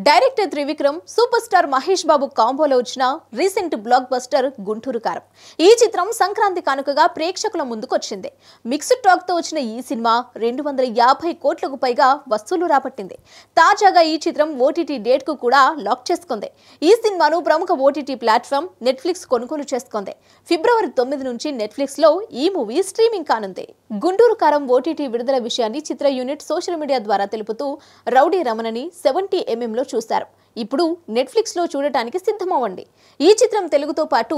Director Trivikram super star Mahesh Babu కాంబోలో వచ్చిన recent block buster Guntur కారం. ఈ చిత్రం సంక్రాంతి కానుకగా ప్రేక్షకుల ముందుకు వచ్చింది. మిక్స్డ్ టాక్ తో వచ్చిన ఈ సినిమా 250 కోట్లకు పైగా వసూలు రాబట్టింది. తాజాగా ఈ చిత్రం ఓటీటీ డేట్ కు కూడా లాక్ చేసుకుంది. ఈ సినిమాను ప్రముఖ ఓటీటీ ప్లాట్ఫామ్ నెట్ఫ్లిక్స్ కొనుగోలు చేసుకుంది. ఫిబ్రవరి 9 నుంచి నెట్ఫ్లిక్స్ లో ఈ మూవీ స్ట్రీమింగ్ కానుంది. గుంటూరు కారం ఓటీటీ విడుదల విషయాన్ని చిత్ర యూనిట్ సోషల్ మీడియా ద్వారా తెలుపుతూ రౌడీ రమణని 70mm లో చూశారు. ఇప్పుడు నెట్ఫ్లిక్స్ లో చూడటానికి సిద్ధమవ్వండి. ఈ చిత్రం తెలుగుతో పాటు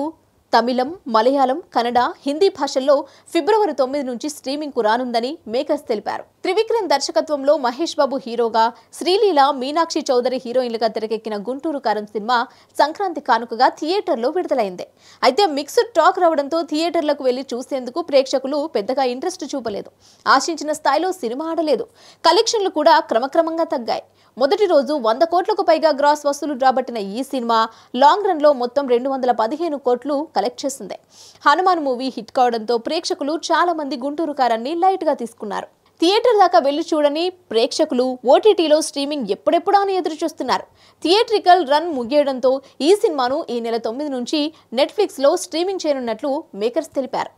తమిళం, మలయాళం, కన్నడ, హిందీ భాషల్లో ఫిబ్రవరి 9 నుంచి స్ట్రీమింగ్ కు రానుందని మేకర్స్ తెలిపారు. త్రివిక్రమ్ దర్శకత్వంలో మహేష్ బాబు హీరోగా, శ్రీలీల, మీనాక్షి చౌదరి హీరోయిన్లుగా తెరకెక్కిన గుంటూరు కారం సినిమా సంక్రాంతి కానుకగా థియేటర్లో విడుదలైంది. అయితే మిక్స్డ్ టాక్ రావడంతో థియేటర్లకు వెళ్లి చూసేందుకు ప్రేక్షకులు పెద్దగా ఇంట్రెస్ట్ చూపలేదు. ఆశించిన స్థాయిలో సినిమా ఆడలేదు. కలెక్షన్లు కూడా క్రమక్రమంగా తగ్గాయి. మొదటి రోజు 100 కోట్లకు పైగా గ్రాస్ వసూలు రాబట్టిన ఈ సినిమా లాంగ్ రన్ లో మొత్తం 215 కోట్లు కలెక్ట్ చేసింది. హనుమాన్ మూవీ హిట్ కావడంతో ప్రేక్షకులు చాలా మంది గుంటూరు కారాన్ని లైట్ గా తీసుకున్నారు. థియేటర్ దాకా వెళ్లి చూడని ప్రేక్షకులు ఓటీటీలో స్ట్రీమింగ్ ఎప్పుడెప్పుడా అని ఎదురు చూస్తున్నారు. థియేట్రికల్ రన్ ముగియడంతో ఈ సినిమాను ఈ నెల 9 నుంచి నెట్ఫ్లిక్స్ లో స్ట్రీమింగ్ చేయనున్నట్లు మేకర్స్ తెలిపారు.